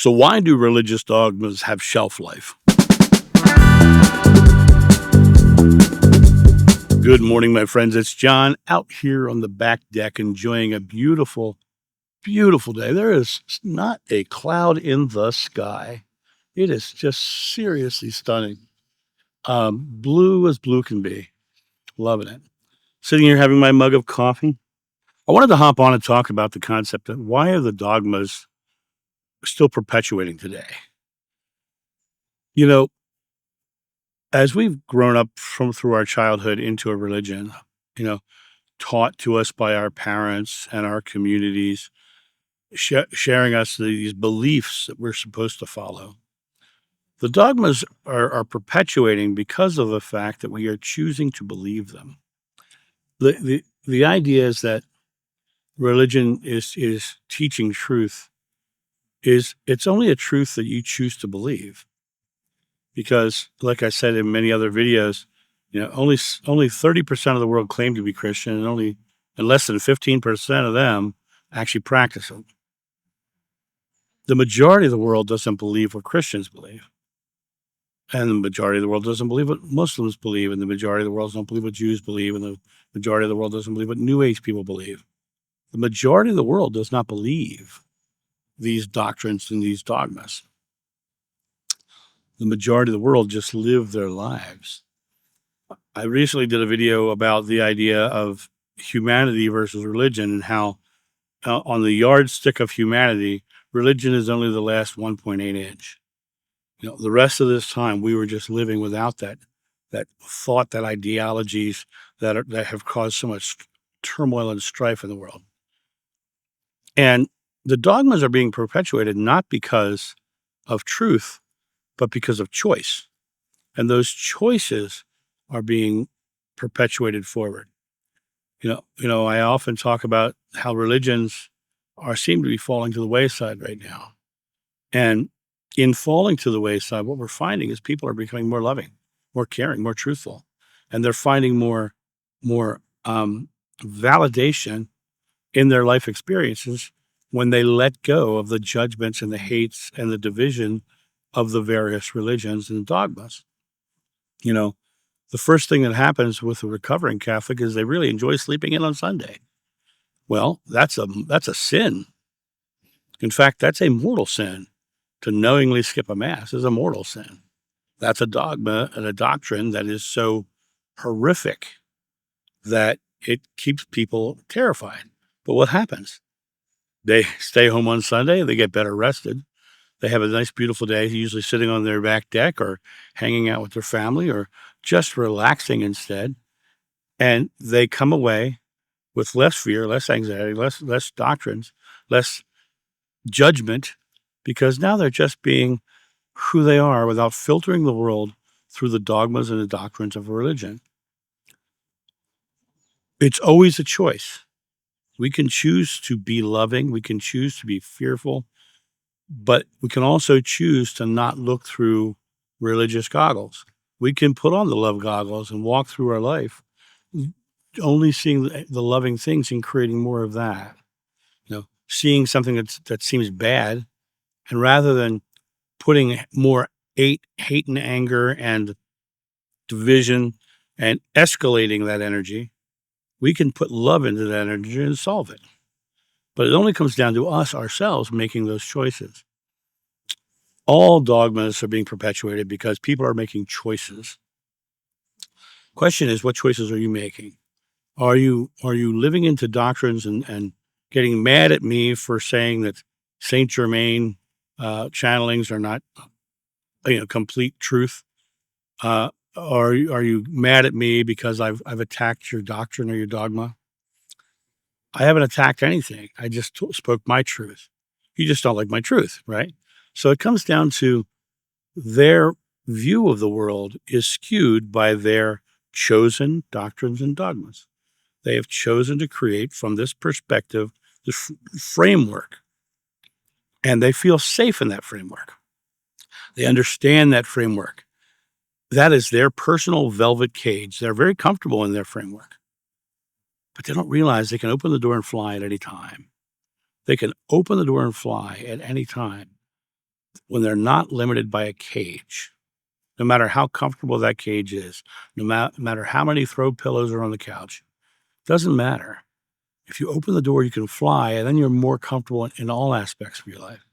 So why do religious dogmas have shelf life? Good morning, my friends. It's John out here on the back deck enjoying a beautiful, beautiful day. There is not a cloud in the sky. It is just seriously stunning. Blue as blue can be. Loving it. Sitting here having my mug of coffee. I wanted to hop on and talk about the concept of why are the dogmas still perpetuating today? You know, as we've grown up through our childhood into a religion, you know, taught to us by our parents and our communities, sharing us these beliefs that we're supposed to follow. The dogmas are perpetuating because of the fact that we are choosing to believe them. The idea is that religion is teaching truth. It's only a truth that you choose to believe. Because, like I said in many other videos, only 30% of the world claim to be Christian, and less than 15% of them actually practice it. The majority of the world doesn't believe what Christians believe, and the majority of the world doesn't believe what Muslims believe, and the majority of the world doesn't believe what Jews believe, and the majority of the world doesn't believe what New Age people believe. The majority of the world does not believe these doctrines and these dogmas. The majority of the world just live their lives. I recently did a video about the idea of humanity versus religion and how on the yardstick of humanity, religion is only the last 1.8 inch. The rest of this time we were just living without that thought, that ideologies that have caused so much turmoil and strife in the world. And the dogmas are being perpetuated not because of truth, but because of choice. And those choices are being perpetuated forward. I often talk about how religions seem to be falling to the wayside right now. And in falling to the wayside, what we're finding is people are becoming more loving, more caring, more truthful. And they're finding more validation in their life experiences when they let go of the judgments and the hates and the division of the various religions and dogmas. The first thing that happens with a recovering Catholic is they really enjoy sleeping in on Sunday. Well, that's a sin. In fact, that's a mortal sin. To knowingly skip a mass is a mortal sin. That's a dogma and a doctrine that is so horrific that it keeps people terrified. But what happens? They stay home on Sunday, they get better rested. They have a nice, beautiful day, usually sitting on their back deck or hanging out with their family or just relaxing instead. And they come away with less fear, less anxiety, less doctrines, less judgment, because now they're just being who they are without filtering the world through the dogmas and the doctrines of religion. It's always a choice. We can choose to be loving. We can choose to be fearful. But we can also choose to not look through religious goggles. We can put on the love goggles and walk through our life, only seeing the loving things and creating more of that. Seeing something that seems bad, and rather than putting more hate and anger and division and escalating that energy, we can put love into that energy and solve it. But it only comes down to us ourselves making those choices. All dogmas are being perpetuated because people are making choices. Question is, what choices are you making? Are you living into doctrines and getting mad at me for saying that Saint Germain channelings are not, complete truth? Are you mad at me because I've attacked your doctrine or your dogma? I haven't attacked anything. I just spoke my truth. You just don't like my truth, right? So it comes down to their view of the world is skewed by their chosen doctrines and dogmas. They have chosen to create from this perspective, this framework, and they feel safe in that framework. They understand that framework. That is their personal velvet cage. They're very comfortable in their framework, but they don't realize they can open the door and fly at any time. They can open the door and fly at any time. when they're not limited by a cage, no matter how comfortable that cage is, no matter how many throw pillows are on the couch, doesn't matter. If you open the door, you can fly, and then you're more comfortable in all aspects of your life.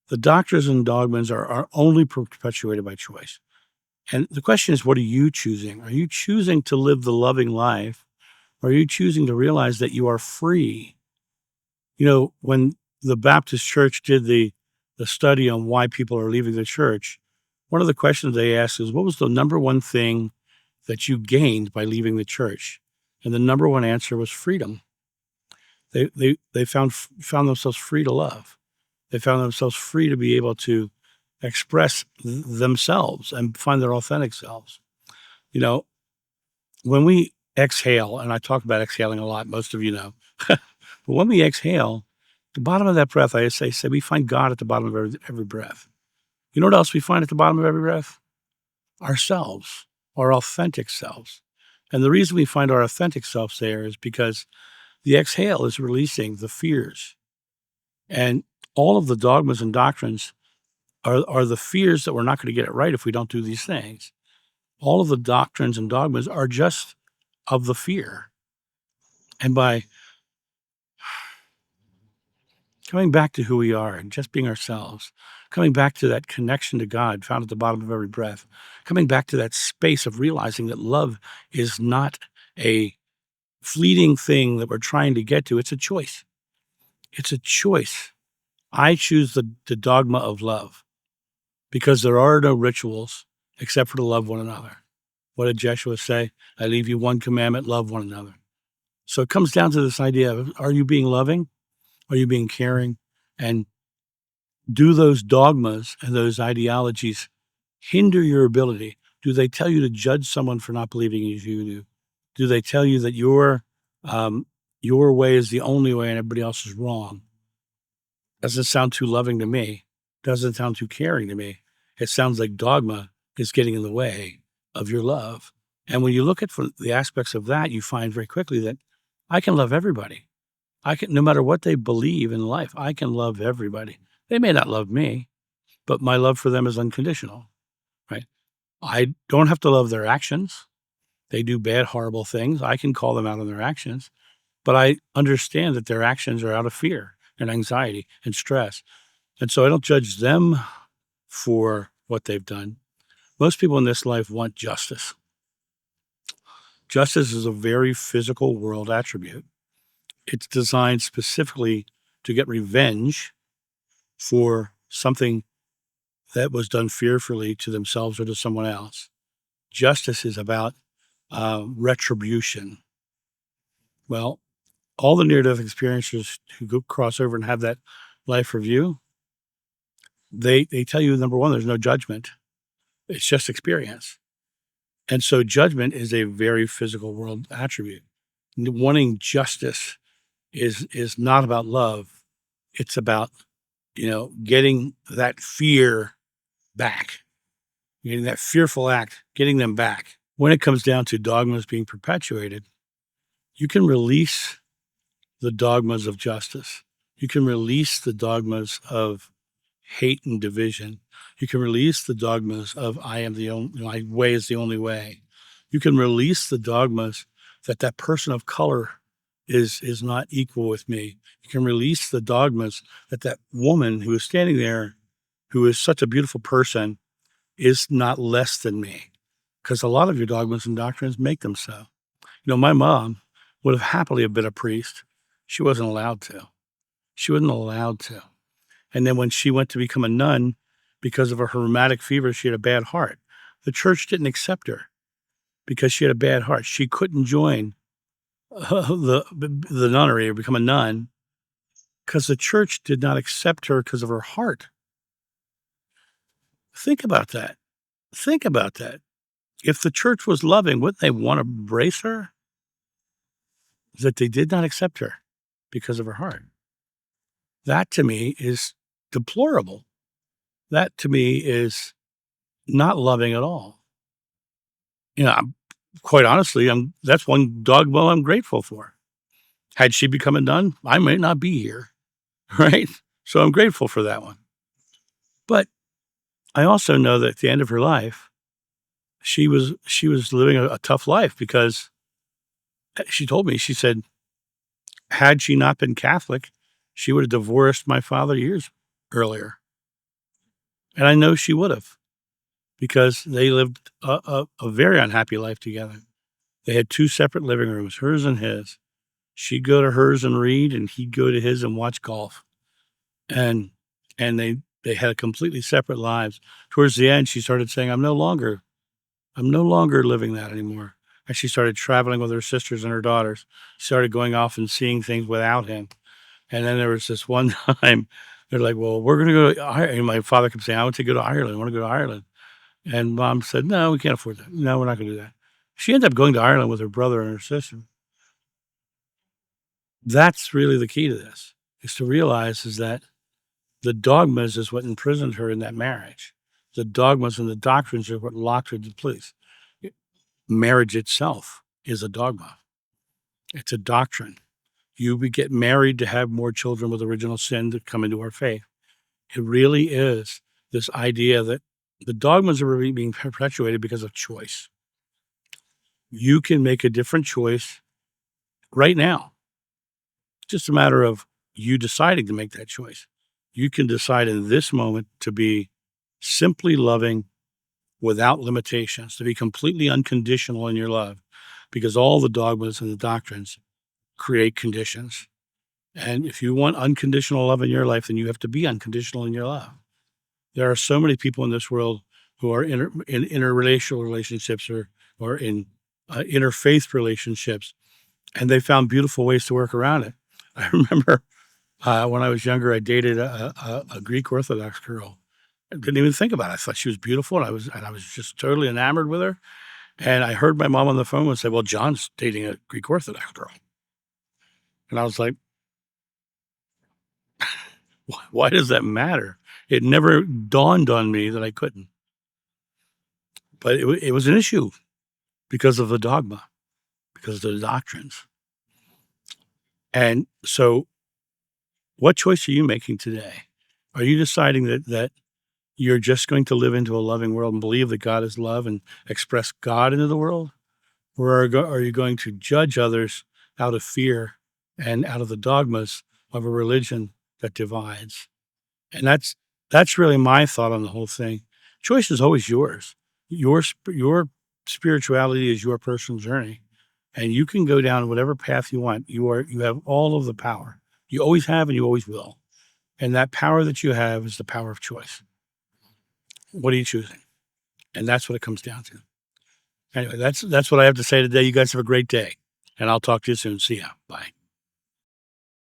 The doctrines and dogmas are only perpetuated by choice. And the question is, what are you choosing? Are you choosing to live the loving life? Or are you choosing to realize that you are free? When the Baptist church did the study on why people are leaving the church, one of the questions they asked is, what was the number one thing that you gained by leaving the church? And the number one answer was freedom. They found themselves free to love. They found themselves free to be able to express themselves and find their authentic selves. You know, when we exhale, and I talk about exhaling a lot, most of you know, but when we exhale, the bottom of that breath, I say we find God at the bottom of every breath. You know what else we find at the bottom of every breath? Ourselves, our authentic selves. And the reason we find our authentic selves there is because the exhale is releasing the fears. And all of the dogmas and doctrines are the fears that we're not going to get it right if we don't do these things. All of the doctrines and dogmas are just of the fear. And by coming back to who we are and just being ourselves, coming back to that connection to God found at the bottom of every breath, coming back to that space of realizing that love is not a fleeting thing that we're trying to get to. It's a choice. It's a choice. I choose the dogma of love because there are no rituals except for to love one another. What did Jeshua say? I leave you one commandment, love one another. So it comes down to this idea of, are you being loving? Are you being caring? And do those dogmas and those ideologies hinder your ability? Do they tell you to judge someone for not believing as you do? Do they tell you that your way is the only way and everybody else is wrong? Doesn't sound too loving to me. Doesn't sound too caring to me. It sounds like dogma is getting in the way of your love. And when you look at the aspects of that, you find very quickly that I can love everybody. No matter what they believe in life, I can love everybody. They may not love me, but my love for them is unconditional, right? I don't have to love their actions. They do bad, horrible things. I can call them out on their actions, but I understand that their actions are out of fear and anxiety and stress. And so I don't judge them for what they've done. Most people in this life want justice. Justice is a very physical world attribute. It's designed specifically to get revenge for something that was done fearfully to themselves or to someone else. Justice is about retribution. Well, all the near-death experiencers who go cross over and have that life review, they tell you, number one, there's no judgment. It's just experience. And so judgment is a very physical world attribute. Wanting justice is not about love. It's about, getting that fear back, getting that fearful act, getting them back. When it comes down to dogmas being perpetuated, you can release the dogmas of justice. You can release the dogmas of hate and division. You can release the dogmas of I am the only, my way is the only way. You can release the dogmas that person of color is not equal with me. You can release the dogmas that woman who is standing there, who is such a beautiful person, is not less than me. Because a lot of your dogmas and doctrines make them so. My mom would have happily have been a priest. She wasn't allowed to. She wasn't allowed to. And then when she went to become a nun, because of her rheumatic fever, she had a bad heart. The church didn't accept her because she had a bad heart. She couldn't join the nunnery or become a nun because the church did not accept her because of her heart. Think about that. Think about that. If the church was loving, wouldn't they want to embrace her? That they did not accept her because of her heart. That to me is deplorable. That to me is not loving at all. Quite honestly, that's one dogma I'm grateful for. Had she become a nun, I might not be here, right? So I'm grateful for that one. But I also know that at the end of her life, she was living a tough life because she told me, she said, had she not been Catholic, she would have divorced my father years earlier. And I know she would have because they lived a very unhappy life together. They had two separate living rooms, hers and his. She'd go to hers and read, and he'd go to his and watch golf. And they had completely separate lives. Towards the end, she started saying, I'm no longer living that anymore. And she started traveling with her sisters and her daughters. She started going off and seeing things without him. And then there was this one time, they're like, well, we're going to go to Ireland. And my father kept saying, I want to go to Ireland. I want to go to Ireland. And mom said, no, we can't afford that. No, we're not going to do that. She ended up going to Ireland with her brother and her sister. That's really the key to this, is to realize is that the dogmas is what imprisoned her in that marriage. The dogmas and the doctrines are what locked her to place. Marriage itself is a dogma. It's a doctrine. You would get married to have more children with original sin that come into our faith. It really is this idea that the dogmas are really being perpetuated because of choice. You can make a different choice right now. It's just a matter of you deciding to make that choice. You can decide in this moment to be simply loving without limitations, to be completely unconditional in your love, because all the dogmas and the doctrines create conditions. And if you want unconditional love in your life, then you have to be unconditional in your love. There are so many people in this world who are in interrelational relationships or in interfaith relationships, and they found beautiful ways to work around it. I remember when I was younger, I dated a Greek Orthodox girl. I didn't even think about it. I thought she was beautiful, and I was just totally enamored with her. And I heard my mom on the phone and say, "Well, John's dating a Greek Orthodox girl," and I was like, "Why does that matter?" It never dawned on me that I couldn't, but it was an issue because of the dogma, because of the doctrines. And so, what choice are you making today? Are you deciding that you're just going to live into a loving world and believe that God is love and express God into the world? Or are you going to judge others out of fear and out of the dogmas of a religion that divides? And that's really my thought on the whole thing. Choice is always yours. Your spirituality is your personal journey, and you can go down whatever path you want. You have all of the power. You always have, and you always will. And that power that you have is the power of choice. What are you choosing? And that's what it comes down to. Anyway, that's what I have to say today. You guys have a great day, and I'll talk to you soon. See ya. Bye.